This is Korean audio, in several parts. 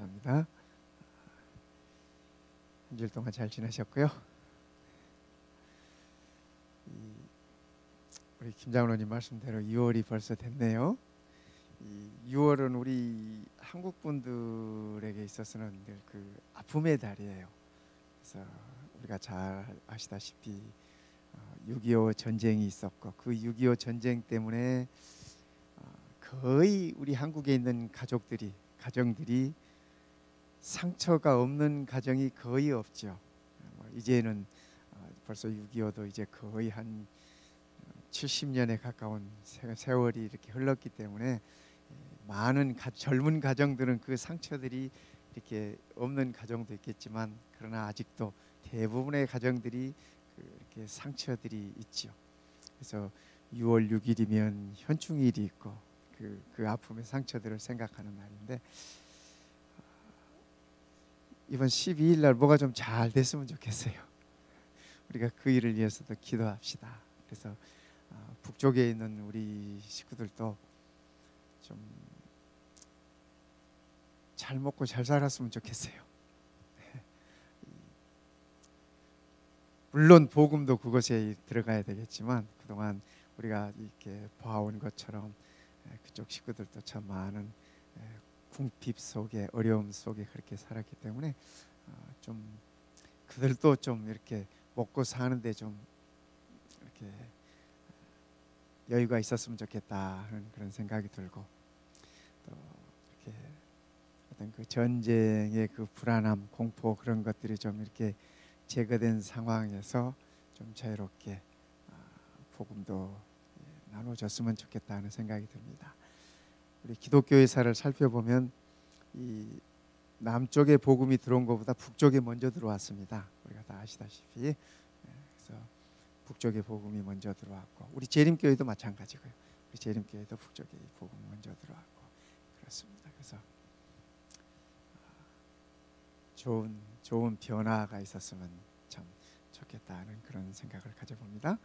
감사합니다. 한 주일 동안 잘 지내셨고요. 우리 김장로님 말씀대로 6월이 벌써 됐네요. 6월은 우리 한국 분들에게 있어서는 늘 그 아픔의 달이에요. 그래서 우리가 잘 아시다시피 6.25 전쟁이 있었고 그 6.25 전쟁 때문에 거의 우리 한국에 있는 가정들이 상처가 없는 가정이 거의 없죠. 이제는 벌써 6.25도 이제 거의 한 70년에 가까운 세월이 이렇게 흘렀기 때문에 많은 젊은 가정들은 그 상처들이 이렇게 없는 가정도 있겠지만 그러나 아직도 대부분의 가정들이 이렇게 상처들이 있죠. 그래서 6월 6일이면 현충일이 있고 그 아픔의 상처들을 생각하는 날인데 이번 12일 날 뭐가 좀 잘 됐으면 좋겠어요. 우리가 그 일을 위해서도 기도합시다. 그래서 북쪽에 있는 우리 식구들도 좀 잘 먹고 잘 살았으면 좋겠어요. 물론 복음도 그것에 들어가야 되겠지만 그동안 우리가 이렇게 봐온 것처럼 그쪽 식구들도 참 많은 궁핍 속에 어려움 속에 그렇게 살았기 때문에 좀 그들도 좀 이렇게 먹고 사는데 좀 이렇게 여유가 있었으면 좋겠다 하는 그런 생각이 들고 또 이렇게 어떤 그 전쟁의 그 불안함, 공포 그런 것들이 좀 이렇게 제거된 상황에서 좀 자유롭게 복음도 나눠줬으면 좋겠다 하는 생각이 듭니다. 우리 기독교의사를 살펴보면 이 남쪽에 복음이 들어온 것보다 북쪽에 먼저 들어왔습니다. 우리가 다 아시다시피 그래서 북쪽에 복음이 먼저 들어왔고 우리 재림교회도 마찬가지고요. 우리 재림교회도 북쪽에 복음이 먼저 들어왔고 그렇습니다. 그래서 좋은 변화가 있었으면 참 좋겠다는 그런 생각을 가져봅니다.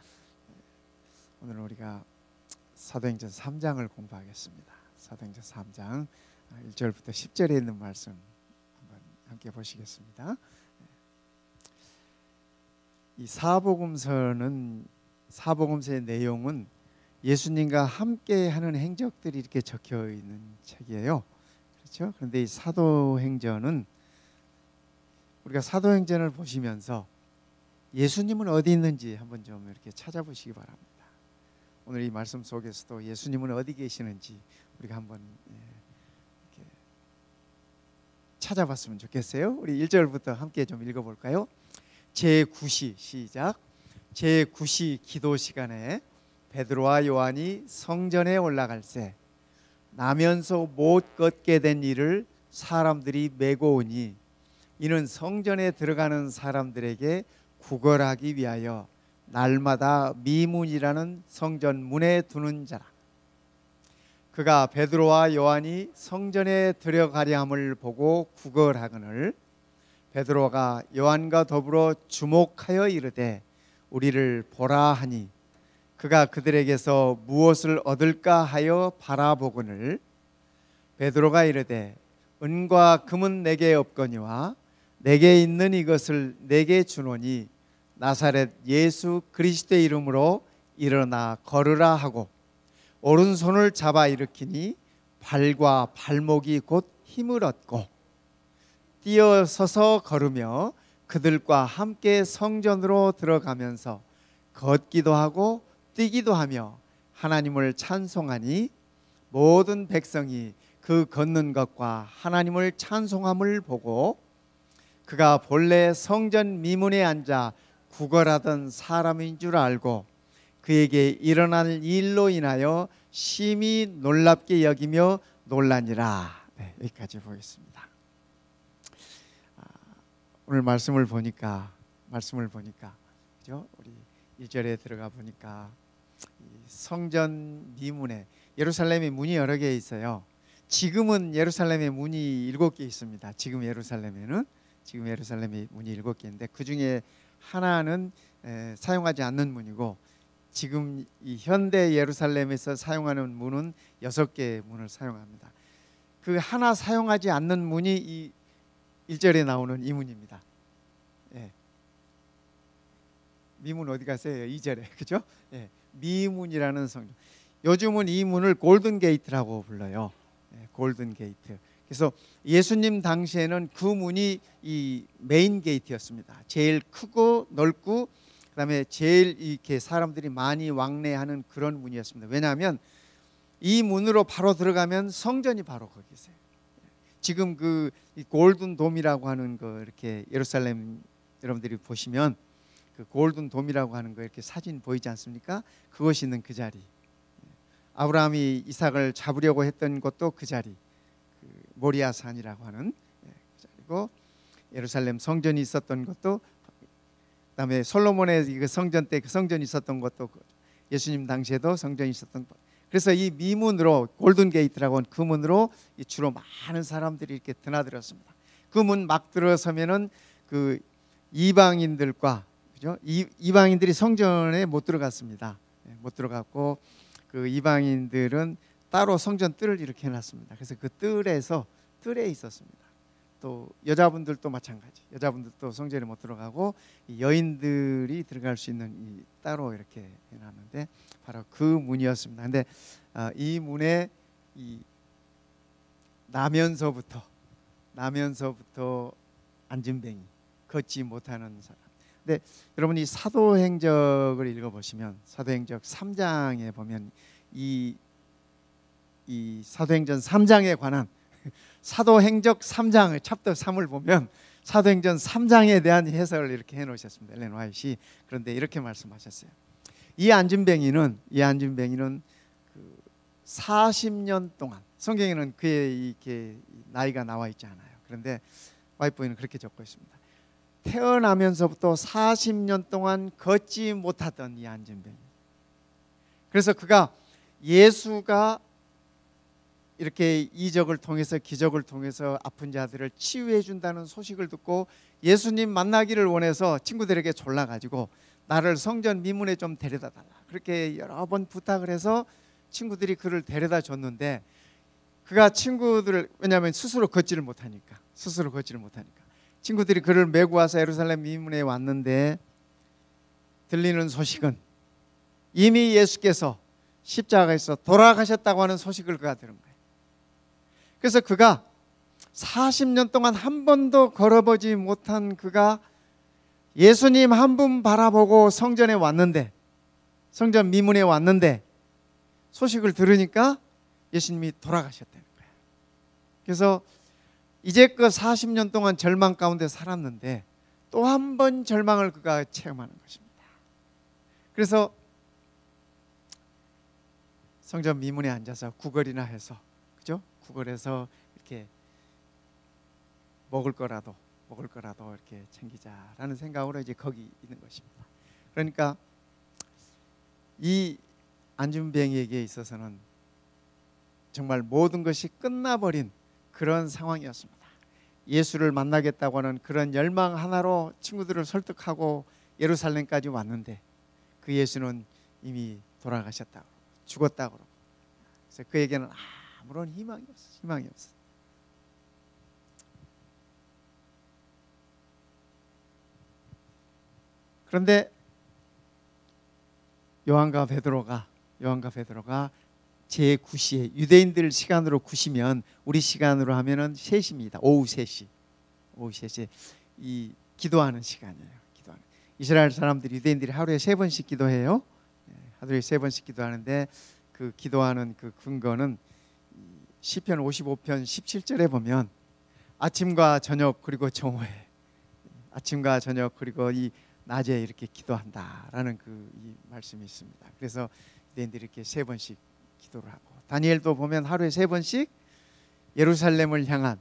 오늘 우리가 사도행전 3장을 공부하겠습니다. 사도행전 3장 1절부터 10절에 있는 말씀 한번 함께 보시겠습니다. 이 사복음서의 내용은 예수님과 함께 하는 행적들이 이렇게 적혀 있는 책이에요. 그렇죠? 그런데 이 사도행전은 우리가 사도행전을 보시면서 예수님은 어디 있는지 한번 좀 이렇게 찾아보시기 바랍니다. 오늘 이 말씀 속에서도 예수님은 어디 계시는지 우리가 한번 이렇게 찾아봤으면 좋겠어요. 우리 1절부터 함께 좀 읽어볼까요? 제9시 시작. 제9시 기도 시간에 베드로와 요한이 성전에 올라갈새 나면서 못 걷게 된 이를 사람들이 메고 오니 이는 성전에 들어가는 사람들에게 구걸하기 위하여 날마다 미문이라는 성전 문에 두는 자라. 그가 베드로와 요한이 성전에 들어가려 함을 보고 구걸하거늘 베드로가 요한과 더불어 주목하여 이르되 우리를 보라 하니 그가 그들에게서 무엇을 얻을까 하여 바라보거늘 베드로가 이르되 은과 금은 내게 없거니와 내게 있는 이것을 내게 주노니 나사렛 예수 그리스도의 이름으로 일어나 걸으라 하고 오른손을 잡아 일으키니 발과 발목이 곧 힘을 얻고 뛰어서서 걸으며 그들과 함께 성전으로 들어가면서 걷기도 하고 뛰기도 하며 하나님을 찬송하니 모든 백성이 그 걷는 것과 하나님을 찬송함을 보고 그가 본래 성전 미문에 앉아 구걸하던 사람인 줄 알고 그에게 일어날 일로 인하여 심히 놀랍게 여기며 놀라니라. 여기까지 보겠습니다. 오늘 말씀을 보니까 그죠? 우리 1절에 들어가 보니까 성전 미문에 예루살렘의 문이 여러 개 있어요. 지금은 예루살렘의 문이 7개 있습니다. 지금 예루살렘의 문이 7개인데 그 중에 하나는 사용하지 않는 문이고 지금 이 현대 예루살렘에서 사용하는 문은 6개의 문을 사용합니다. 그 하나 사용하지 않는 문이 이 1절에 나오는 이 문입니다. 예. 미문 어디 갔어요? 2절에 그죠? 예. 미문이라는 성전. 요즘은 이 문을 골든 게이트라고 불러요. 예. 골든 게이트. 그래서 예수님 당시에는 그 문이 이 메인 게이트였습니다. 제일 크고 넓고 그다음에 제일 이렇게 사람들이 많이 왕래하는 그런 문이었습니다. 왜냐하면 이 문으로 바로 들어가면 성전이 바로 거기 있어요. 지금 그 골든 돔이라고 하는 거 이렇게 예루살렘 여러분들이 보시면 그 골든 돔이라고 하는 거 이렇게 사진 보이지 않습니까? 그것이 있는 그 자리. 아브라함이 이삭을 잡으려고 했던 것도 그 자리. 그 모리아 산이라고 하는 그 자리고 예루살렘 성전이 있었던 것도 그다음에 솔로몬의 그 성전 때 그 성전이 있었던 것도 예수님 당시에도 성전이 있었던 것. 그래서 이 미문으로 골든 게이트라고 하는 그 문으로 주로 많은 사람들이 이렇게 드나들었습니다. 그 문 막 들어서면은 그 이방인들과 그죠? 이방인들이 성전에 못 들어갔습니다. 못 들어갔고 그 이방인들은 따로 성전 뜰을 이렇게 해놨습니다. 그래서 그 뜰에 있었습니다. 또 여자분들도 마찬가지. 여자분들도 성전에 못 들어가고 여인들이 들어갈 수 있는 이 따로 이렇게 해놨는데 바로 그 문이었습니다. 근데 이 문에 이 나면서부터 안진뱅이 걷지 못하는 사람. 근데 여러분 이 사도행적을 읽어보시면 사도행적 3장에 보면 이 사도행전 3장에 관한 사도행적 3장의 챕터 3을 보면 사도행전 3장에 대한 해석을 이렇게 해놓으셨습니다. 엘렌 화이트이. 그런데 이렇게 말씀하셨어요. 이 안진뱅이는 그 40년 동안 성경에는 그의 이렇게 나이가 나와 있지 않아요. 그런데 와이프는 그렇게 적고 있습니다. 태어나면서부터 40년 동안 걷지 못하던 이 안진뱅이. 그래서 그가 예수가 이렇게 이적을 통해서 기적을 통해서 아픈 자들을 치유해 준다는 소식을 듣고 예수님 만나기를 원해서 친구들에게 졸라가지고 나를 성전 미문에 좀 데려다 달라 그렇게 여러 번 부탁을 해서 친구들이 그를 데려다 줬는데 그가 친구들을 왜냐하면 스스로 걷지를 못하니까 친구들이 그를 메고 와서 예루살렘 미문에 왔는데 들리는 소식은 이미 예수께서 십자가에서 돌아가셨다고 하는 소식을 그가 들은 거예요. 그래서 그가 40년 동안 한 번도 걸어보지 못한 그가 예수님 한 분 바라보고 성전에 왔는데 성전 미문에 왔는데 소식을 들으니까 예수님이 돌아가셨다는 거예요. 그래서 이제껏 40년 동안 절망 가운데 살았는데 또 한 번 절망을 그가 체험하는 것입니다. 그래서 성전 미문에 앉아서 구걸이나 해서 그죠? 구걸해서 이렇게 먹을 거라도 이렇게 챙기자라는 생각으로 이제 거기 있는 것입니다. 그러니까 이 안진뱅이에게 있어서는 정말 모든 것이 끝나버린 그런 상황이었습니다. 예수를 만나겠다고 하는 그런 열망 하나로 친구들을 설득하고 예루살렘까지 왔는데 그 예수는 이미 돌아가셨다고 죽었다고 그러고 그래서 그에게는 아무런 희망이 없어. 그런데 요한과 베드로가 제9시에 유대인들 시간으로 9시면 우리 시간으로 하면은 3시입니다. 오후 3시 이 기도하는 시간이에요. 이스라엘 사람들이 유대인들이 하루에 3번씩 기도해요. 하루에 3번씩 기도하는데 그 기도하는 그 근거는 시편 55편 17절에 보면 아침과 저녁 그리고 정오에 아침과 저녁 그리고 이 낮에 이렇게 기도한다라는 그 이 말씀이 있습니다. 그래서 유대인들이 이렇게 3번씩 기도를 하고 다니엘도 보면 하루에 3번씩 예루살렘을 향한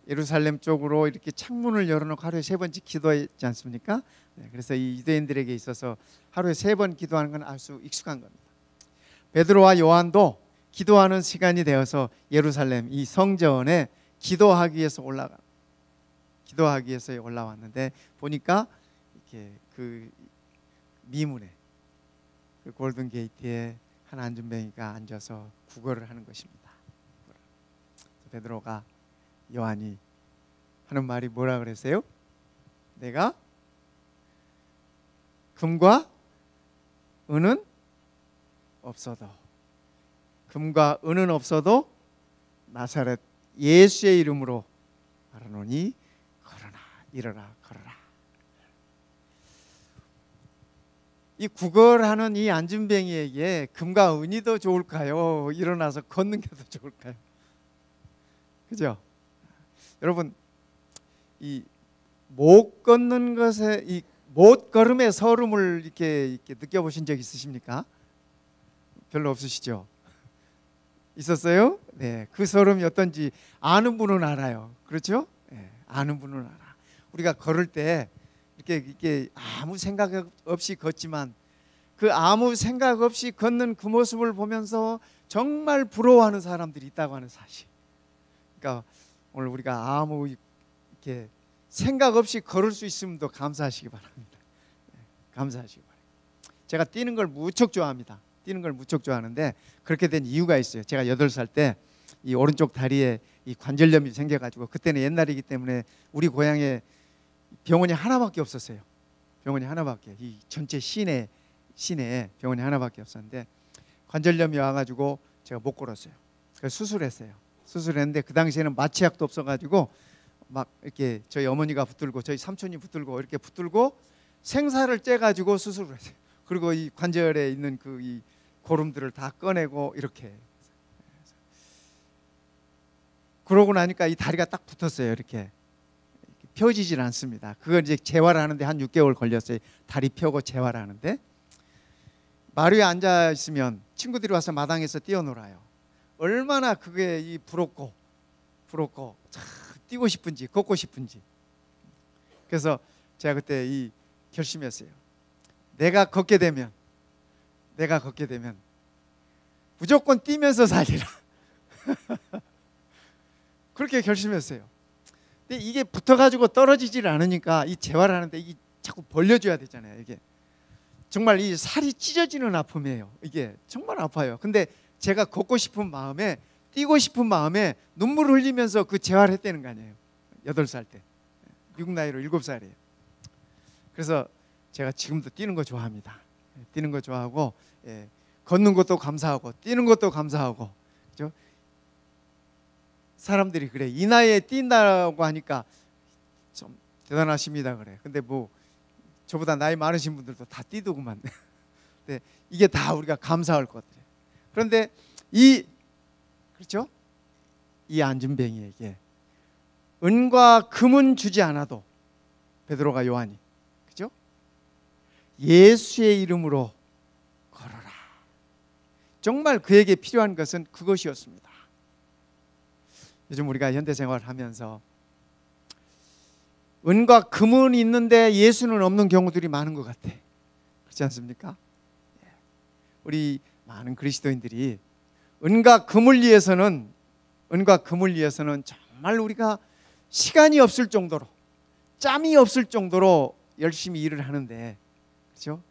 예루살렘 쪽으로 이렇게 창문을 열어놓고 하루에 3번씩 기도했지 않습니까? 그래서 이 유대인들에게 있어서 하루에 3번 기도하는 건 아주 익숙한 겁니다. 베드로와 요한도 기도하는 시간이 되어서 예루살렘 이 성전에 기도하기 위해서 올라왔는데 보니까 이렇게 그 미문에 그 골든 게이트에 한 안진뱅이가 앉아서 구걸을 하는 것입니다. 베드로가 요한이 하는 말이 뭐라 그랬어요? 내가 금과 은은 없어도, 금과 은은 없어도 나사렛 예수의 이름으로 말하노니 걸어라, 일어나, 걸어라. 이 구걸하는 이 안진뱅이에게 금과 은이 더 좋을까요? 일어나서 걷는 게 더 좋을까요? 그죠? 여러분, 이 못 걷는 것에, 이 못 걸음의 서름을 이렇게 느껴보신 적 있으십니까? 별로 없으시죠? 있었어요? 네, 그 서름이 어떤지 아는 분은 알아요. 그렇죠? 네, 아는 분은 알아. 우리가 걸을 때 이렇게 아무 생각 없이 걷지만 그 아무 생각 없이 걷는 그 모습을 보면서 정말 부러워하는 사람들이 있다고 하는 사실. 그러니까 오늘 우리가 아무 이렇게 생각 없이 걸을 수 있으면 더 감사하시기 바랍니다. 네, 감사하시기 바랍니다. 제가 뛰는 걸 무척 좋아합니다. 뛰는 걸 무척 좋아하는데 그렇게 된 이유가 있어요. 제가 8살 때 이 오른쪽 다리에 이 관절염이 생겨가지고, 그때는 옛날이기 때문에 우리 고향에 병원이 하나밖에 없었어요. 병원이 하나밖에, 이 전체 시내에 병원이 하나밖에 없었는데 관절염이 와가지고 제가 못 걸었어요. 그래서 수술했어요. 수술했는데 그 당시에는 마취약도 없어가지고 막 이렇게 저희 어머니가 붙들고 저희 삼촌이 붙들고 이렇게 붙들고 생사를 째가지고 수술을 했어요. 그리고 이 관절에 있는 그 이 고름들을 다 꺼내고 이렇게. 그러고 나니까 이 다리가 딱 붙었어요. 이렇게 펴지질 않습니다. 그걸 이제 재활을 하는데 한 6개월 걸렸어요. 다리 펴고 재활을 하는데, 마루에 앉아 있으면 친구들이 와서 마당에서 뛰어놀아요. 얼마나 그게 이 부럽고 참 뛰고 싶은지 걷고 싶은지. 그래서 제가 그때 이 결심했어요. 내가 걷게 되면 무조건 뛰면서 살리라. 그렇게 결심했어요. 근데 이게 붙어가지고 떨어지질 않으니까 이 재활하는데 이게 자꾸 벌려줘야 되잖아요. 이게 정말 이 살이 찢어지는 아픔이에요. 이게 정말 아파요. 근데 제가 걷고 싶은 마음에, 뛰고 싶은 마음에 눈물을 흘리면서 그 재활했다는 거 아니에요. 8살 때. 미국 나이로 7살이에요. 그래서 제가 지금도 뛰는 거 좋아합니다. 뛰는 거 좋아하고, 예, 걷는 것도 감사하고 뛰는 것도 감사하고. 그죠? 사람들이 그래, 이 나이에 뛴다고 하니까 좀 대단하십니다 그래. 근데 뭐 저보다 나이 많으신 분들도 다 뛰더구만. 근데 이게 다 우리가 감사할 것들이에요. 그런데 그렇죠? 이 안진뱅이에게 은과 금은 주지 않아도 베드로가 요한이, 그죠? 예수의 이름으로 걸어라. 정말 그에게 필요한 것은 그것이었습니다. 요즘 우리가 현대생활을 하면서 은과 금은 있는데 예수는 없는 경우들이 많은 것 같아. 그렇지 않습니까? 우리 많은 그리스도인들이 은과 금을 위해서는 정말 우리가 시간이 없을 정도로, 짬이 없을 정도로 열심히 일을 하는데, 그렇죠?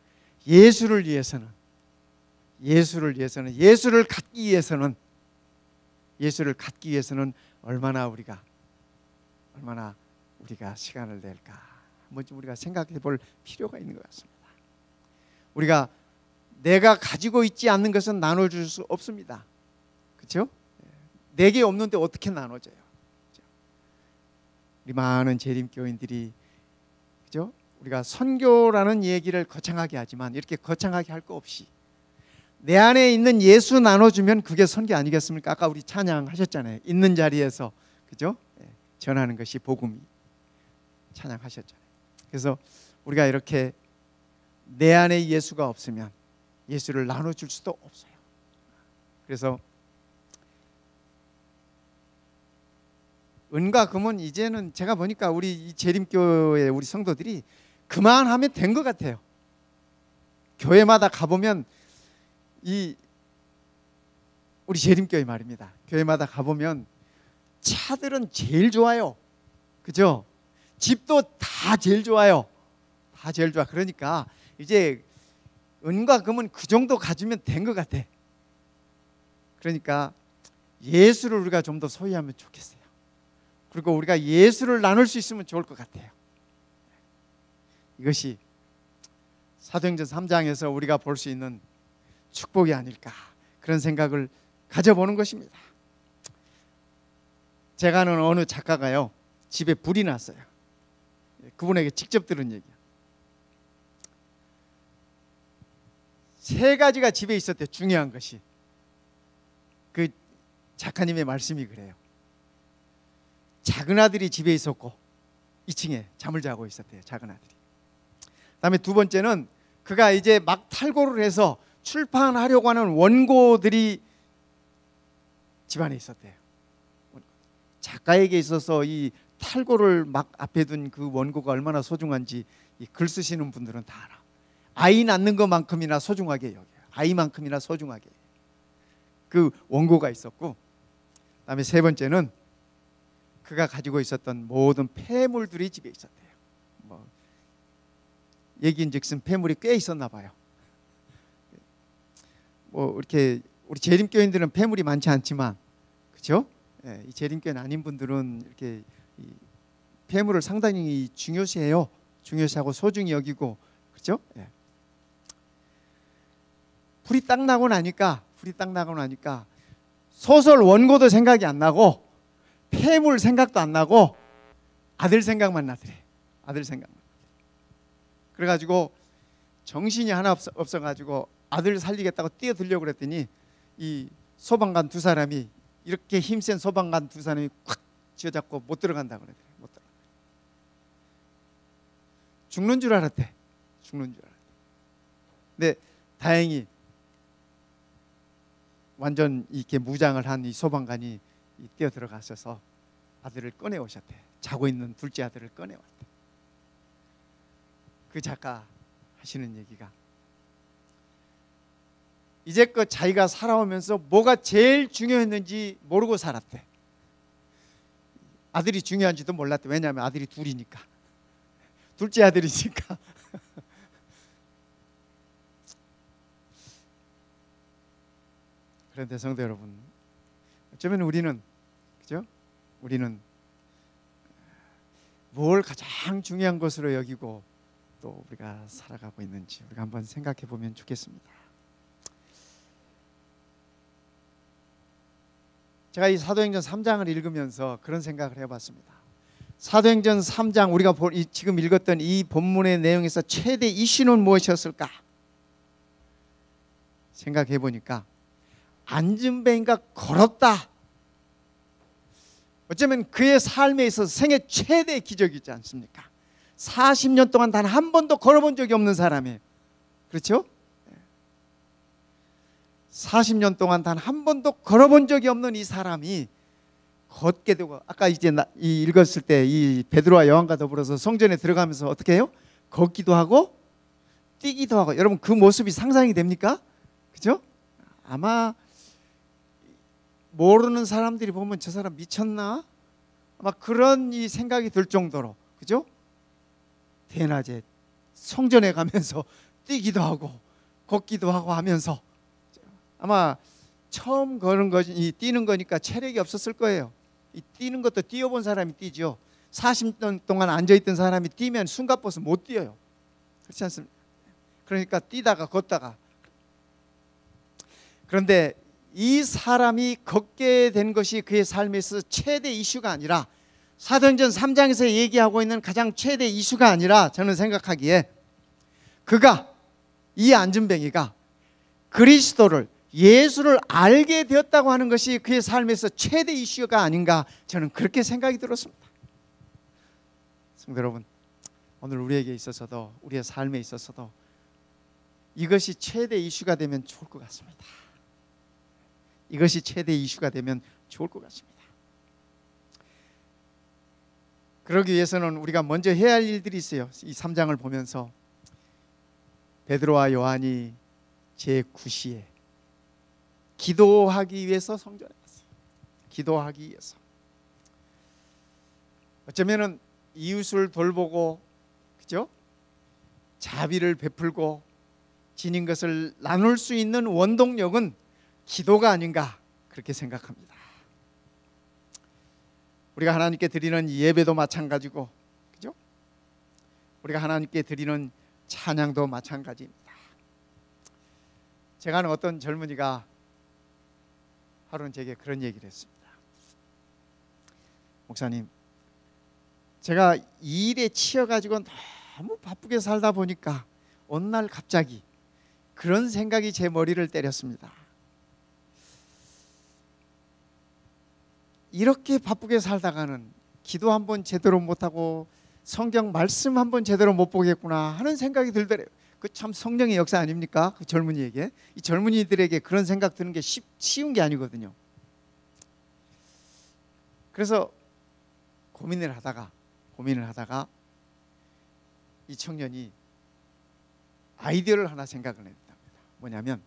예수를 갖기 위해서는 얼마나 우리가 시간을 낼까, 한번 좀 우리가 생각해 볼 필요가 있는 것 같습니다. 우리가 내가 가지고 있지 않는 것은 나눠줄 수 없습니다. 그렇죠? 내게 없는데 어떻게 나눠줘요? 그렇죠? 우리 많은 재림교인들이, 그렇죠? 우리가 선교라는 얘기를 거창하게 하지만 이렇게 거창하게 할 거 없이 내 안에 있는 예수 나눠주면 그게 선교 아니겠습니까? 아까 우리 찬양하셨잖아요. 있는 자리에서, 그죠? 전하는 것이 복음이, 찬양하셨잖아요. 그래서 우리가 이렇게 내 안에 예수가 없으면 예수를 나눠줄 수도 없어요. 그래서 은과 금은 이제는 제가 보니까 우리 이 재림교회 우리 성도들이 그만하면 된 것 같아요. 교회마다 가보면 우리 재림교회 말입니다. 교회마다 가보면 차들은 제일 좋아요. 그죠? 집도 다 제일 좋아요. 다 제일 좋아. 그러니까 이제 은과 금은 그 정도 가지면 된 것 같아. 그러니까 예수를 우리가 좀 더 소유하면 좋겠어요. 그리고 우리가 예수를 나눌 수 있으면 좋을 것 같아요. 이것이 사도행전 3장에서 우리가 볼 수 있는 축복이 아닐까, 그런 생각을 가져보는 것입니다. 제가 아는 어느 작가가요, 집에 불이 났어요. 그분에게 직접 들은 얘기예요. 3가지가 집에 있었대요. 중요한 것이. 그 작가님의 말씀이 그래요. 작은 아들이 집에 있었고 2층에 잠을 자고 있었대요. 작은 아들이. 그다음에 2번째는 그가 이제 막 탈고를 해서 출판하려고 하는 원고들이 집안에 있었대요. 작가에게 있어서 이 탈고를 막 앞에 둔 그 원고가 얼마나 소중한지 이 글 쓰시는 분들은 다 알아. 아이 낳는 것만큼이나 소중하게 여겨요. 아이만큼이나 소중하게. 그 원고가 있었고, 그다음에 3번째는 그가 가지고 있었던 모든 폐물들이 집에 있었대요. 뭐 얘기인즉슨 폐물이 꽤 있었나 봐요. 뭐 이렇게 우리 재림교인들은 폐물이 많지 않지만, 그렇죠? 예, 이 재림교인 아닌 분들은 이렇게 이 폐물을 상당히 중요시해요. 중요시하고 소중히 여기고, 그렇죠? 예. 불이 딱 나고 나니까 소설 원고도 생각이 안 나고 폐물 생각도 안 나고 아들 생각만 나더래. 아들 생각만. 그래가지고 정신이 하나 없어가지고 아들 살리겠다고 뛰어들려고 그랬더니 이 소방관 2사람이, 이렇게 힘센 소방관 2사람이 콱 쥐어잡고 못 들어간다고 그러더래. 못 들어간다. 죽는 줄 알았대. 근데 다행히 완전 이렇게 무장을 한 이 소방관이 뛰어 들어가셔서 아들을 꺼내 오셨대. 자고 있는 둘째 아들을 꺼내 왔대. 그 작가 하시는 얘기가, 이제껏 자기가 살아오면서 뭐가 제일 중요했는지 모르고 살았대. 아들이 중요한지도 몰랐대. 왜냐하면 아들이 둘이니까. 둘째 아들이니까. 그런데 성도 여러분, 어쩌면 우리는, 그죠? 우리는 뭘 가장 중요한 것으로 여기고 또 우리가 살아가고 있는지 우리가 한번 생각해 보면 좋겠습니다. 제가 이 사도행전 3장을 읽으면서 그런 생각을 해봤습니다. 사도행전 3장 우리가 지금 읽었던 이 본문의 내용에서 최대 이슈는 무엇이었을까 생각해 보니까 안진뱅이가 걸었다. 어쩌면 그의 삶에 있어서 생애 최대의 기적이지 않습니까? 40년 동안 단 한 번도 걸어본 적이 없는 사람이에요. 그렇죠? 40년 동안 단 한 번도 걸어본 적이 없는 이 사람이 걷게 되고, 아까 이제 읽었을 때 이 베드로와 요한과 더불어서 성전에 들어가면서 어떻게 해요? 걷기도 하고 뛰기도 하고. 여러분 그 모습이 상상이 됩니까? 그죠? 아마 모르는 사람들이 보면 저 사람 미쳤나? 아마 그런 이 생각이 들 정도로, 그죠? 대낮에 성전에 가면서 뛰기도 하고 걷기도 하고 하면서, 아마 처음 거는 거, 이 뛰는 거니까 체력이 없었을 거예요. 이 뛰는 것도 뛰어본 사람이 뛰죠. 40년 동안 앉아있던 사람이 뛰면 숨가빠서 못 뛰어요. 그렇지 않습니까? 그러니까 뛰다가 걷다가. 그런데 이 사람이 걷게 된 것이 그의 삶에서 최대 이슈가 아니라, 사도행전 3장에서 얘기하고 있는 가장 최대 이슈가 아니라, 저는 생각하기에 그가, 이 안진뱅이가 그리스도를, 예수를 알게 되었다고 하는 것이 그의 삶에서 최대 이슈가 아닌가, 저는 그렇게 생각이 들었습니다. 성도 여러분, 오늘 우리에게 있어서도, 우리의 삶에 있어서도 이것이 최대 이슈가 되면 좋을 것 같습니다. 이것이 최대 이슈가 되면 좋을 것 같습니다. 그러기 위해서는 우리가 먼저 해야 할 일들이 있어요. 이 3장을 보면서 베드로와 요한이 제9시에 기도하기 위해서 성전에 갔어요. 기도하기 위해서. 어쩌면은 이웃을 돌보고, 그죠? 자비를 베풀고 지닌 것을 나눌 수 있는 원동력은 기도가 아닌가, 그렇게 생각합니다. 우리가 하나님께 드리는 예배도 마찬가지고, 그죠? 우리가 하나님께 드리는 찬양도 마찬가지입니다. 제가 아는 어떤 젊은이가 하루는 제게 그런 얘기를 했습니다. 목사님, 제가 이 일에 치여가지고 너무 바쁘게 살다 보니까 어느 날 갑자기 그런 생각이 제 머리를 때렸습니다. 이렇게 바쁘게 살다가는 기도 한번 제대로 못하고 성경 말씀 한번 제대로 못 보겠구나 하는 생각이 들더래요. 그 참 성령의 역사 아닙니까? 그 젊은이에게, 이 젊은이들에게 그런 생각 드는 게 쉬운 게 아니거든요. 그래서 고민을 하다가 이 청년이 아이디어를 하나 생각을 했답니다. 뭐냐면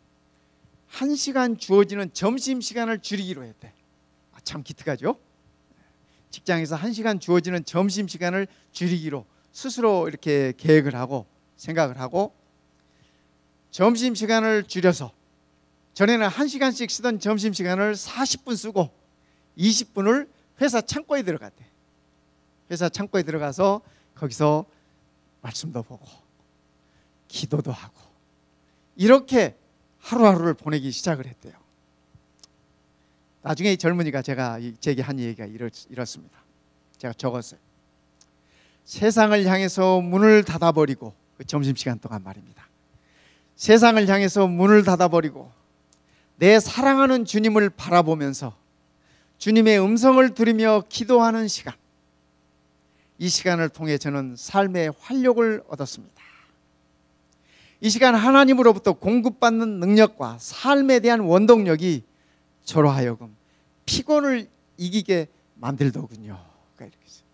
1시간 주어지는 점심시간을 줄이기로 했대. 참 기특하죠? 직장에서 1시간 주어지는 점심시간을 줄이기로 스스로 이렇게 계획을 하고 생각을 하고, 점심시간을 줄여서 전에는 1시간씩 쓰던 점심시간을 40분 쓰고 20분을 회사 창고에 들어갔대. 회사 창고에 들어가서 거기서 말씀도 보고 기도도 하고 이렇게 하루하루를 보내기 시작을 했대요. 나중에 이 젊은이가 제게 한 얘기가 이렇습니다. 제가 적었어요. 세상을 향해서 문을 닫아버리고, 그 점심시간 동안 말입니다. 세상을 향해서 문을 닫아버리고 내 사랑하는 주님을 바라보면서 주님의 음성을 들으며 기도하는 시간, 이 시간을 통해 저는 삶의 활력을 얻었습니다. 이 시간 하나님으로부터 공급받는 능력과 삶에 대한 원동력이 저로 하여금 피곤을 이기게 만들더군요. 이렇게 있어요.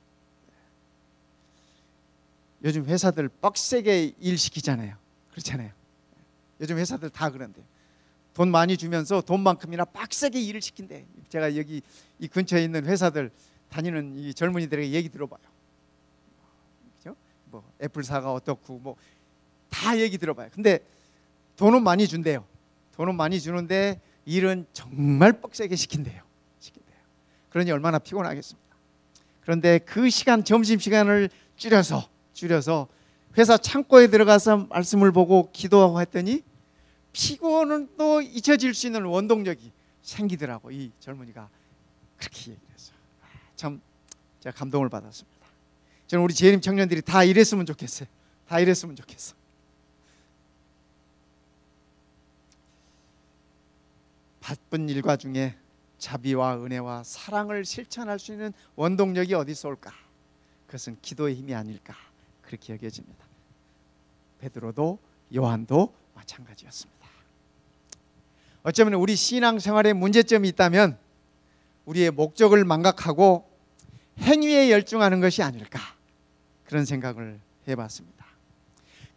요즘 회사들 빡세게 일 시키잖아요. 그렇잖아요. 요즘 회사들 다 그런데 돈 많이 주면서 돈만큼이나 빡세게 일을 시킨대. 제가 여기 이 근처에 있는 회사들 다니는 이 젊은이들에게 얘기 들어봐요. 그죠? 뭐 애플사가 어떻고 뭐 다 얘기 들어봐요. 근데 돈은 많이 준대요. 돈은 많이 주는데 일은 정말 빡세게 시킨대요. 그러니 얼마나 피곤하겠습니까? 그런데 그 시간, 점심시간을 줄여서 회사 창고에 들어가서 말씀을 보고 기도하고 했더니 피곤은 또 잊혀질 수 있는 원동력이 생기더라고. 이 젊은이가 그렇게 얘기를 했어요. 참 제가 감동을 받았습니다. 저는 우리 재림 청년들이 다 이랬으면 좋겠어요. 다 이랬으면 좋겠어. 바쁜 일과 중에 자비와 은혜와 사랑을 실천할 수 있는 원동력이 어디서 올까? 그것은 기도의 힘이 아닐까, 그렇게 여겨집니다. 베드로도 요한도 마찬가지였습니다. 어쩌면 우리 신앙생활에 문제점이 있다면 우리의 목적을 망각하고 행위에 열중하는 것이 아닐까, 그런 생각을 해봤습니다.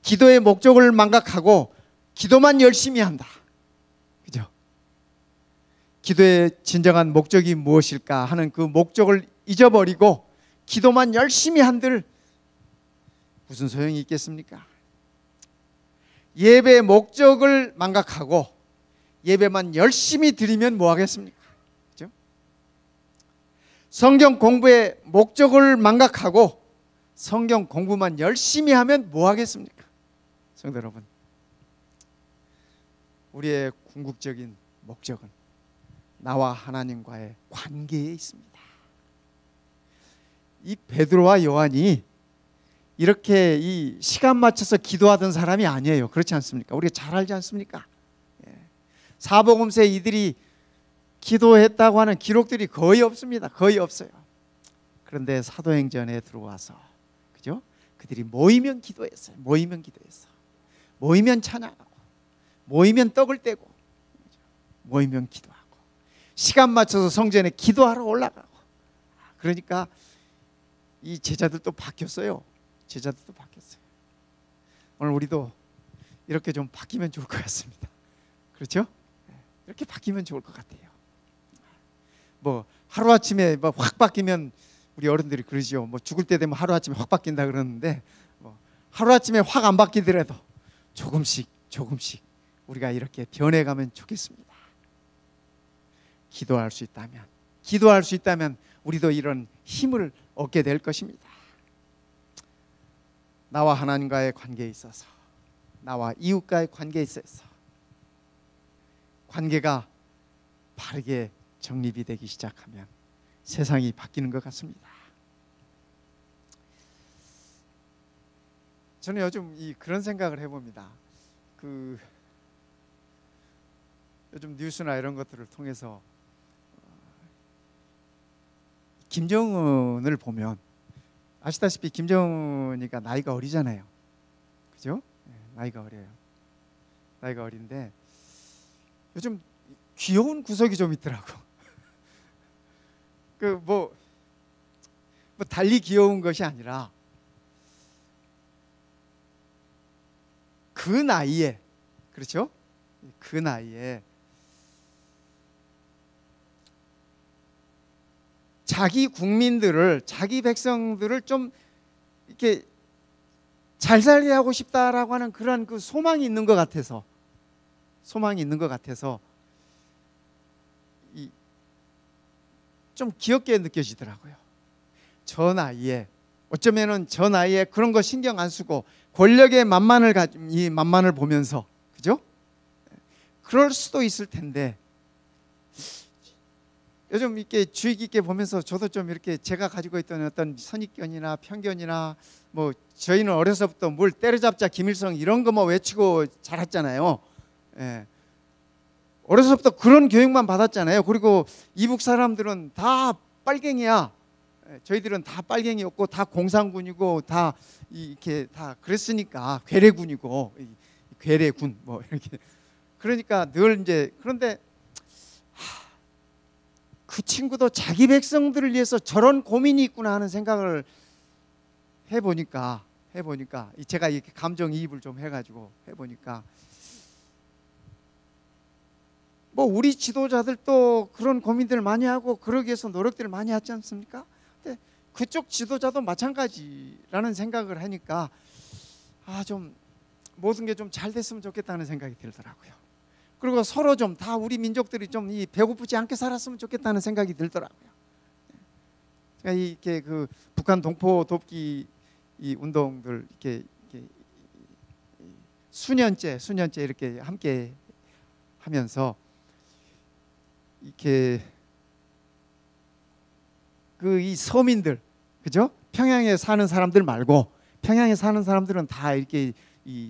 기도의 목적을 망각하고 기도만 열심히 한다. 그죠? 기도의 진정한 목적이 무엇일까 하는 그 목적을 잊어버리고 기도만 열심히 한들 무슨 소용이 있겠습니까? 예배의 목적을 망각하고 예배만 열심히 드리면 뭐 하겠습니까? 그죠? 성경 공부의 목적을 망각하고 성경 공부만 열심히 하면 뭐 하겠습니까? 성도 여러분, 우리의 궁극적인 목적은 나와 하나님과의 관계에 있습니다. 이 베드로와 요한이 이렇게 이 시간 맞춰서 기도하던 사람이 아니에요. 그렇지 않습니까? 우리가 잘 알지 않습니까? 사복음서에 이들이 기도했다고 하는 기록들이 거의 없습니다. 거의 없어요. 그런데 사도행전에 들어와서, 그죠? 그들이 모이면 기도했어요. 모이면 기도했어. 모이면 찬양하고, 모이면 떡을 떼고, 모이면 기도하고, 시간 맞춰서 성전에 기도하러 올라가고. 그러니까 이 제자들도 바뀌었어요. 제자들도 바뀌었어요. 오늘 우리도 이렇게 좀 바뀌면 좋을 것 같습니다. 그렇죠? 이렇게 바뀌면 좋을 것 같아요. 뭐 하루아침에 확 바뀌면, 우리 어른들이 그러지요. 뭐 죽을 때 되면 하루아침에 확 바뀐다 그러는데, 뭐 하루아침에 확 안 바뀌더라도 조금씩 우리가 이렇게 변해가면 좋겠습니다. 기도할 수 있다면 기도할 수 있다면 우리도 이런 힘을 얻게 될 것입니다. 나와 하나님과의 관계에 있어서, 나와 이웃과의 관계에 있어서 관계가 바르게 정립이 되기 시작하면 세상이 바뀌는 것 같습니다. 저는 요즘 그런 생각을 해봅니다. 요즘 뉴스나 이런 것들을 통해서 김정은을 보면, 아시다시피 김정은이가 나이가 어리잖아요. 그죠? 나이가 어려요. 나이가 어린데 요즘 귀여운 구석이 좀 있더라고. 뭐 달리 귀여운 것이 아니라 그 나이에, 그렇죠? 그 나이에 자기 국민들을, 자기 백성들을 좀 이렇게 잘 살게 하고 싶다라고 하는 그런 그 소망이 있는 것 같아서, 좀 귀엽게 느껴지더라고요. 저 나이에, 어쩌면은 저 나이에 그런 거 신경 안 쓰고 권력의 만만을 보면서, 그죠? 그럴 수도 있을 텐데, 요즘 이렇게 주의 깊게 보면서 저도 좀 이렇게 제가 가지고 있던 어떤 선입견이나 편견이나, 뭐 저희는 어려서부터 뭘 때려잡자 김일성 이런 거 뭐 외치고 자랐잖아요. 예. 어려서부터 그런 교육만 받았잖아요. 그리고 이북 사람들은 다 빨갱이야. 저희들은 다 빨갱이였고 다 공산군이고 다 이렇게 다 그랬으니까, 괴뢰군이고, 괴뢰군 뭐 이렇게. 그러니까 늘 이제, 그런데 그 친구도 자기 백성들을 위해서 저런 고민이 있구나 하는 생각을 해보니까 제가 이렇게 감정이입을 좀 해가지고 해보니까, 뭐 우리 지도자들도 그런 고민들을 많이 하고 그러기 위해서 노력들을 많이 하지 않습니까? 근데 그쪽 지도자도 마찬가지라는 생각을 하니까 좀 모든 게 좀 잘 됐으면 좋겠다는 생각이 들더라고요. 그리고 서로 좀 다 우리 민족들이 좀 배고프지 않게 살았으면 좋겠다는 생각이 들더라고요. 제가 이렇게 그 북한 동포 돕기 이 운동들 이렇게 수년째 이렇게 함께 하면서, 이렇게 이 서민들, 그죠? 평양에 사는 사람들 말고, 평양에 사는 사람들은 다 이렇게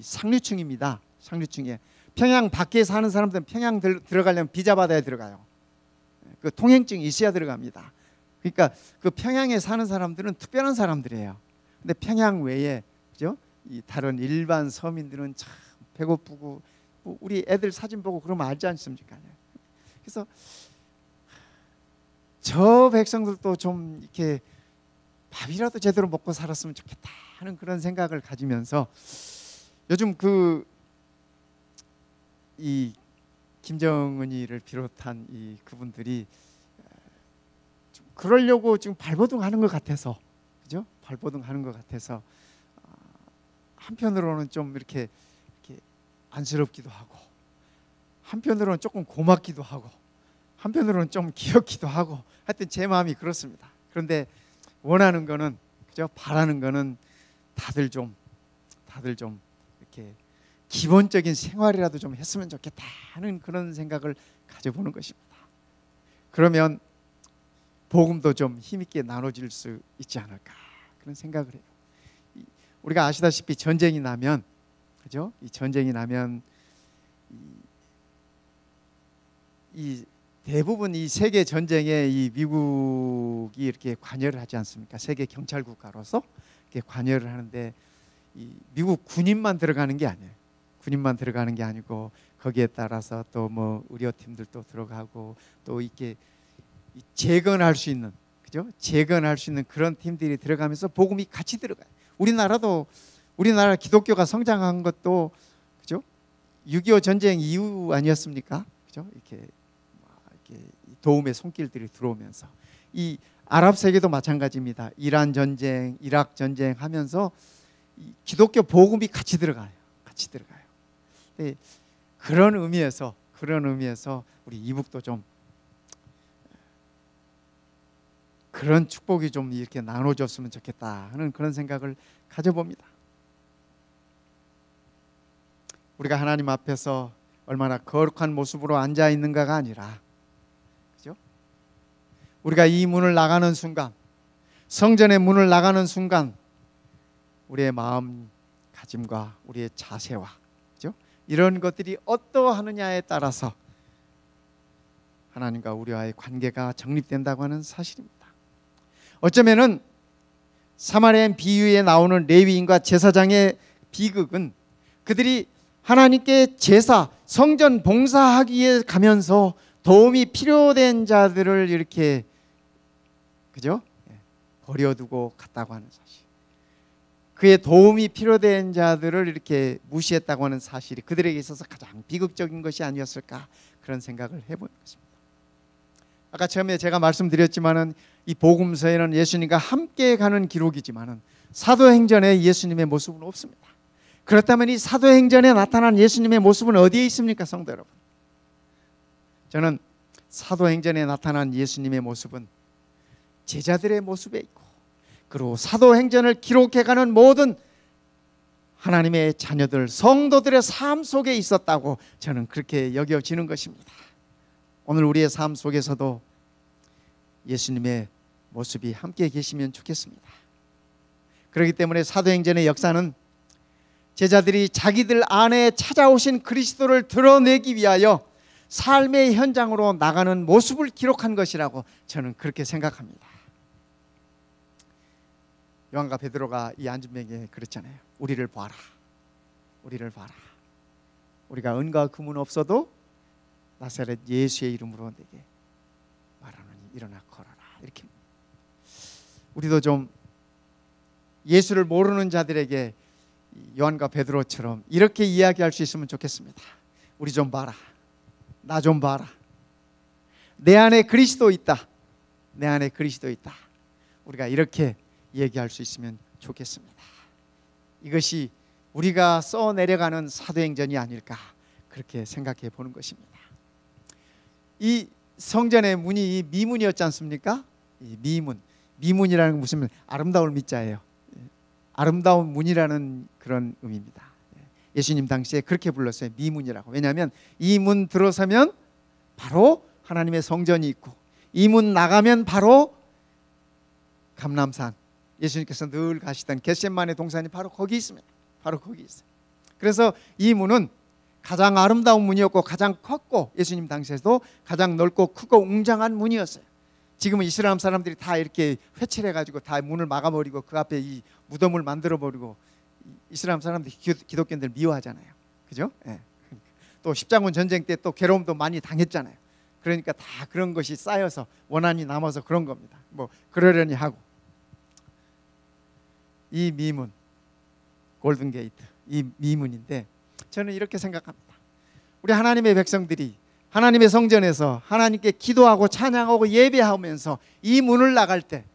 상류층입니다. 상류층에. 평양 밖에 사는 사람들은 평양 들어가려면 비자 받아야 들어가요. 그 통행증이 있어야 들어갑니다. 그러니까 그 평양에 사는 사람들은 특별한 사람들이에요. 근데 평양 외에, 그죠? 다른 일반 서민들은 참 배고프고, 뭐 우리 애들 사진 보고 그러면 알지 않습니까? 그래서 저 백성들도 좀 이렇게 밥이라도 제대로 먹고 살았으면 좋겠다 하는 그런 생각을 가지면서, 요즘 이 김정은이를 비롯한 그분들이 좀 그러려고 지금 발버둥하는 것 같아서, 그죠? 발버둥하는 것 같아서 한편으로는 좀 이렇게 안쓰럽기도 하고, 한편으로는 조금 고맙기도 하고, 한편으로는 좀 귀엽기도 하고, 하여튼 제 마음이 그렇습니다. 그런데 원하는 거는, 그죠? 바라는 거는 다들 좀 이렇게 기본적인 생활이라도 좀 했으면 좋겠다 하는 그런 생각을 가져보는 것입니다. 그러면 복음도 좀 힘있게 나눠질 수 있지 않을까, 그런 생각을 해요. 우리가 아시다시피 전쟁이 나면, 그죠? 이 전쟁이 나면 이 대부분 이 세계 전쟁에 이 미국이 이렇게 관여를 하지 않습니까? 세계 경찰 국가로서 이렇게 관여를 하는데, 이 미국 군인만 들어가는 게 아니에요. 군인만 들어가는 게 아니고, 거기에 따라서 또 뭐 의료팀들도 들어가고, 또 이렇게 재건할 수 있는, 그죠? 재건할 수 있는 그런 팀들이 들어가면서 복음이 같이 들어가요. 우리나라 기독교가 성장한 것도, 그죠? 6.25 전쟁 이후 아니었습니까? 그죠? 이렇게 도움의 손길들이 들어오면서, 이 아랍 세계도 마찬가지입니다. 이란 전쟁, 이락 전쟁 하면서 이 기독교 복음이 같이 들어가요. 네, 그런 의미에서 우리 이북도 좀 그런 축복이 좀 이렇게 나눠줬으면 좋겠다 하는 그런 생각을 가져봅니다. 우리가 하나님 앞에서 얼마나 거룩한 모습으로 앉아 있는가가 아니라, 그죠? 우리가 이 문을 나가는 순간, 성전의 문을 나가는 순간 우리의 마음가짐과 우리의 자세와, 그죠? 이런 것들이 어떠하느냐에 따라서 하나님과 우리와의 관계가 정립된다고 하는 사실입니다. 어쩌면은 사마리아인 비유에 나오는 레위인과 제사장의 비극은 그들이 하나님께 제사, 성전 봉사하기 위해 가면서 도움이 필요된 자들을 이렇게, 그죠? 버려두고 갔다고 하는 사실, 그의 도움이 필요된 자들을 이렇게 무시했다고 하는 사실이 그들에게 있어서 가장 비극적인 것이 아니었을까, 그런 생각을 해보는 것입니다. 아까 처음에 제가 말씀드렸지만은 이 복음서에는 예수님과 함께 가는 기록이지만은 사도행전에 예수님의 모습은 없습니다. 그렇다면 이 사도행전에 나타난 예수님의 모습은 어디에 있습니까, 성도 여러분? 저는 사도행전에 나타난 예수님의 모습은 제자들의 모습에 있고, 그리고 사도행전을 기록해가는 모든 하나님의 자녀들, 성도들의 삶 속에 있었다고 저는 그렇게 여겨지는 것입니다. 오늘 우리의 삶 속에서도 예수님의 모습이 함께 계시면 좋겠습니다. 그렇기 때문에 사도행전의 역사는 제자들이 자기들 안에 찾아오신 그리스도를 드러내기 위하여 삶의 현장으로 나가는 모습을 기록한 것이라고 저는 그렇게 생각합니다. 요한과 베드로가 이 안진뱅이에 그랬잖아요. 우리를 봐라, 우리를 봐라. 우리가 은과 금은 없어도 나사렛 예수의 이름으로 내게 말하노니 일어나 걸어라. 이렇게 우리도 좀 예수를 모르는 자들에게 요한과 베드로처럼 이렇게 이야기할 수 있으면 좋겠습니다. 우리 좀 봐라, 나 좀 봐라. 내 안에 그리스도 있다, 내 안에 그리스도 있다. 우리가 이렇게 얘기할 수 있으면 좋겠습니다. 이것이 우리가 써내려가는 사도행전이 아닐까, 그렇게 생각해 보는 것입니다. 이 성전의 문이 미문이었지 않습니까? 이 미문이라는 건 무슨 아름다울 미자예요. 아름다운 문이라는 그런 의미입니다. 예수님 당시에 그렇게 불렀어요. 미문이라고. 왜냐하면 이 문 들어서면 바로 하나님의 성전이 있고, 이 문 나가면 바로 감람산, 예수님께서 늘 가시던 겟세마네 동산이 바로 거기 있습니다. 바로 거기 있어요. 그래서 이 문은 가장 아름다운 문이었고 가장 컸고, 예수님 당시에도 가장 넓고 크고 웅장한 문이었어요. 지금은 이스라엘 사람들이 다 이렇게 회칠해가지고 다 문을 막아버리고 그 앞에 이 무덤을 만들어버리고, 이스라엘 사람들이 기독교인들 미워하잖아요. 그죠? 예. 또 십자군 전쟁 때 또 괴로움도 많이 당했잖아요. 그러니까 다 그런 것이 쌓여서 원한이 남아서 그런 겁니다. 뭐 그러려니 하고, 이 미문, 골든게이트, 이 미문인데 저는 이렇게 생각합니다. 우리 하나님의 백성들이 하나님의 성전에서 하나님께 기도하고 찬양하고 예배하면서 이 문을 나갈 때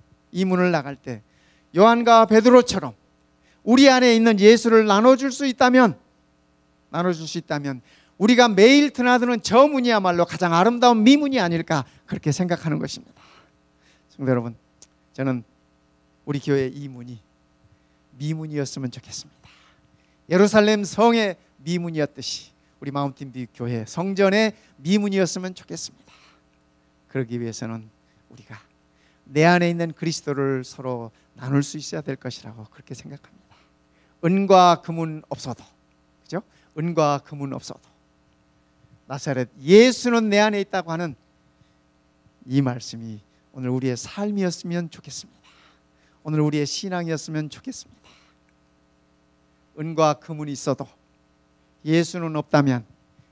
요한과 베드로처럼 우리 안에 있는 예수를 나눠줄 수 있다면 우리가 매일 드나드는 저 문이야말로 가장 아름다운 미문이 아닐까, 그렇게 생각하는 것입니다. 성도 여러분, 저는 우리 교회의 이 문이 미문이었으면 좋겠습니다. 예루살렘 성의 미문이었듯이 우리 마운틴뷰 교회 성전의 미문이었으면 좋겠습니다. 그러기 위해서는 우리가 내 안에 있는 그리스도를 서로 나눌 수 있어야 될 것이라고 그렇게 생각합니다. 은과 금은 없어도, 그죠? 은과 금은 없어도 나사렛 예수는 내 안에 있다고 하는 이 말씀이 오늘 우리의 삶이었으면 좋겠습니다. 오늘 우리의 신앙이었으면 좋겠습니다. 은과 금은 있어도 예수는 없다면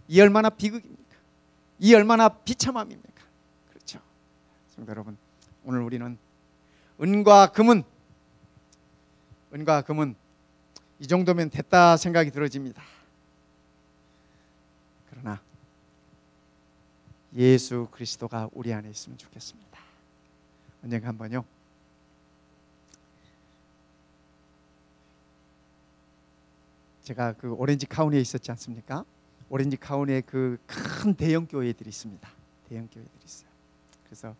이 얼마나 비극입니까? 이 얼마나 비참함입니까? 그렇죠. 성도 여러분, 오늘 우리는 은과 금은 이 정도면 됐다 생각이 들어집니다. 그러나 예수 그리스도가 우리 안에 있으면 좋겠습니다. 언젠가 한번요, 제가 그 오렌지 카운티에 있었지 않습니까? 오렌지 카운티에 그 큰 대형 교회들이 있습니다. 대형 교회들이 있어요. 그래서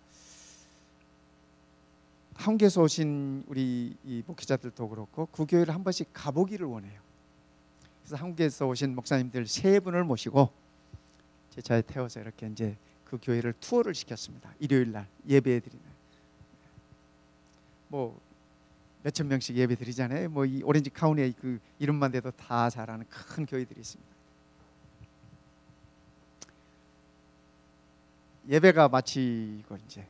한국에서 오신 우리 이 목회자들도 그렇고 그 교회를 한 번씩 가보기를 원해요. 그래서 한국에서 오신 목사님들 3분을 모시고 제 차에 태워서 이렇게 이제 그 교회를 투어를 시켰습니다. 일요일 날 예배 드리는. 뭐 몇천 명씩 예배 드리잖아요. 뭐 이 오렌지 카운티에 그 이름만 대도 다 잘 아는 큰 교회들이 있습니다. 예배가 마치고 이제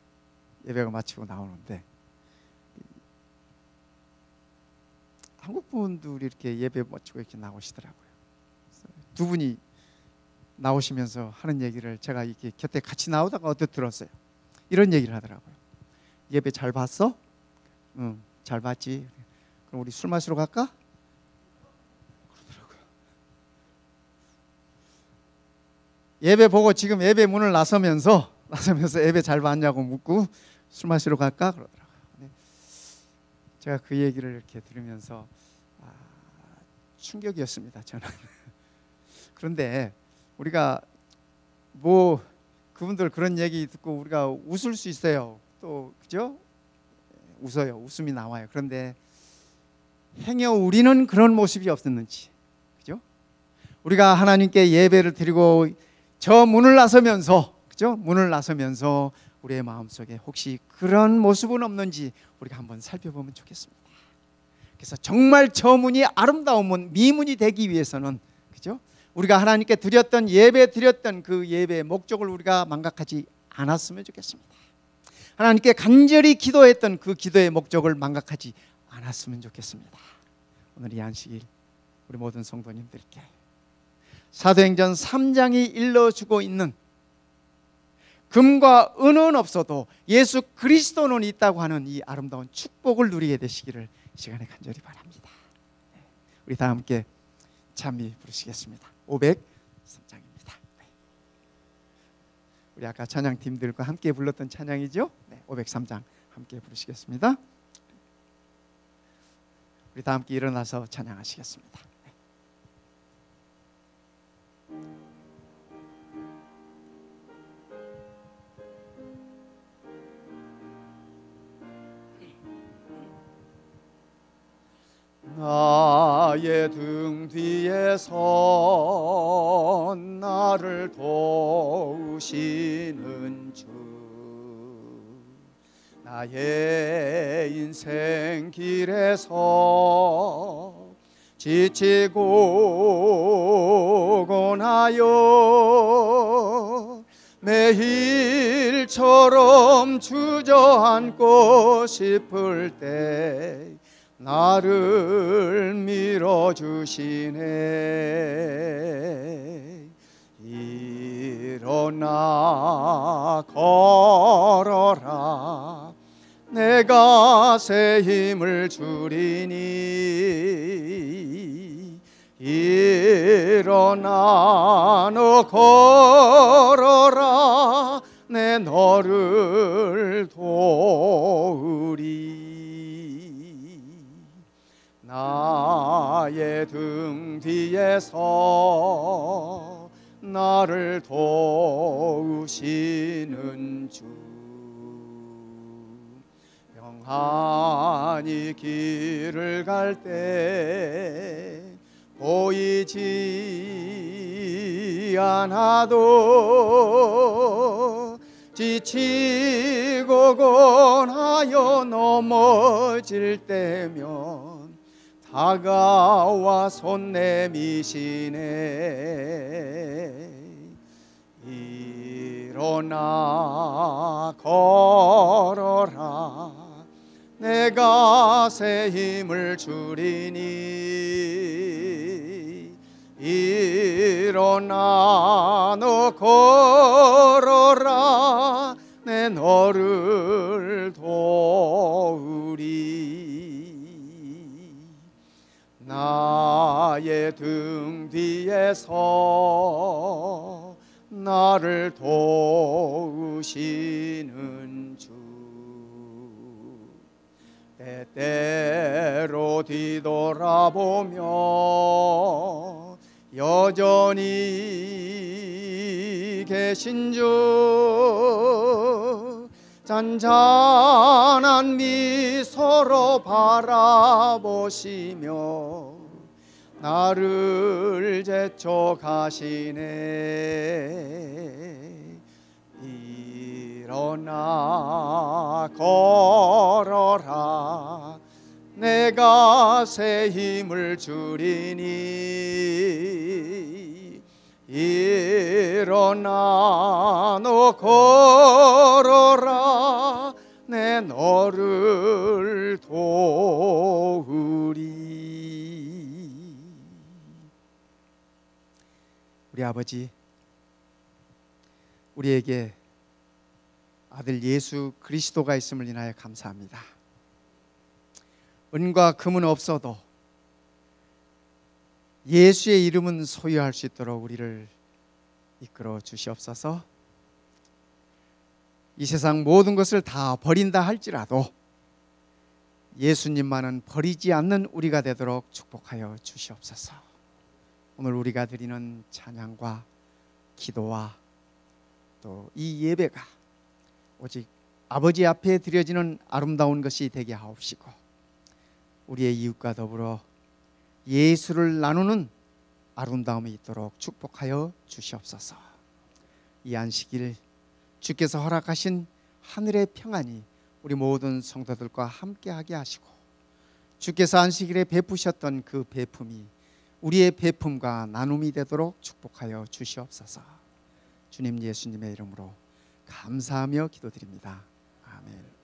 예배가 마치고 나오는데 한국 분들이 이렇게 예배 마치고 이렇게 나오시더라고요. 두 분이 나오시면서 하는 얘기를 제가 이렇게 곁에 같이 나오다가 어떻게 들었어요. 이런 얘기를 하더라고요. 예배 잘 봤어? 응, 잘 봤지. 그럼 우리 술 마시러 갈까? 그러더라고요. 예배 보고 지금 예배 문을 나서면서 예배 잘 봤냐고 묻고 술 마시러 갈까? 그러더라고요. 제가 그 얘기를 이렇게 들으면서 충격이었습니다. 저는. 그런데 우리가 뭐 그분들 그런 얘기 듣고 우리가 웃을 수 있어요. 또 그죠? 웃어요. 웃음이 나와요. 그런데 행여 우리는 그런 모습이 없었는지, 그죠? 우리가 하나님께 예배를 드리고 저 문을 나서면서, 그죠? 문을 나서면서 우리의 마음속에 혹시 그런 모습은 없는지 우리가 한번 살펴보면 좋겠습니다. 그래서 정말 저 문이 아름다운 문, 미문이 되기 위해서는, 그죠? 우리가 하나님께 드렸던 그 예배의 목적을 우리가 망각하지 않았으면 좋겠습니다. 하나님께 간절히 기도했던 그 기도의 목적을 망각하지 않았으면 좋겠습니다. 오늘 이 안식일 우리 모든 성도님들께 사도행전 3장이 일러주고 있는 금과 은은 없어도 예수 그리스도는 있다고 하는 이 아름다운 축복을 누리게 되시기를 이 시간에 간절히 바랍니다. 우리 다 함께 찬미 부르시겠습니다. 503장입니다. 우리 아까 찬양팀들과 함께 불렀던 찬양이죠. 503장 함께 부르시겠습니다. 우리 다 함께 일어나서 찬양하시겠습니다. 나의 등 뒤에 선 나를 도우시는 주, 나의 인생 길에서 지치고 고나여 매일처럼 주저앉고 싶을 때 나를 밀어주시네. 일어나 걸어라, 내가 새 힘을 주리니. 일어나 너 걸어라, 내 너를 도우리. 나의 등 뒤에서 나를 도우시는 주, 평안히 길을 갈 때 보이지 않아도 지치고 고나여 넘어질 때면 다가와 손 내미시네. 일어나 걸어라, 내가 새 힘을 주리니. 일어나 너 걸어라, 내 너를 도우리. 나의 등 뒤에서 나를 도우시는 주, 때때로 뒤돌아보며 여전히 계신 주, 잔잔한 미소로 바라보시며 나를 제쳐가시네. 일어나 걸어라, 내가 새 힘을 주리니. 일어나 너 걸어라, 내 너를 도우리. 우리 아버지, 우리에게 아들 예수 그리스도가 있음을 인하여 감사합니다. 은과 금은 없어도 예수의 이름은 소유할 수 있도록 우리를 이끌어 주시옵소서. 이 세상 모든 것을 다 버린다 할지라도 예수님만은 버리지 않는 우리가 되도록 축복하여 주시옵소서. 오늘 우리가 드리는 찬양과 기도와 또 이 예배가 오직 아버지 앞에 드려지는 아름다운 것이 되게 하옵시고, 우리의 이웃과 더불어 예수를 나누는 아름다움이 있도록 축복하여 주시옵소서. 이 안식일 주께서 허락하신 하늘의 평안이 우리 모든 성도들과 함께하게 하시고, 주께서 안식일에 베푸셨던 그 베품이 우리의 베품과 나눔이 되도록 축복하여 주시옵소서. 주님 예수님의 이름으로 감사하며 기도드립니다. 아멘.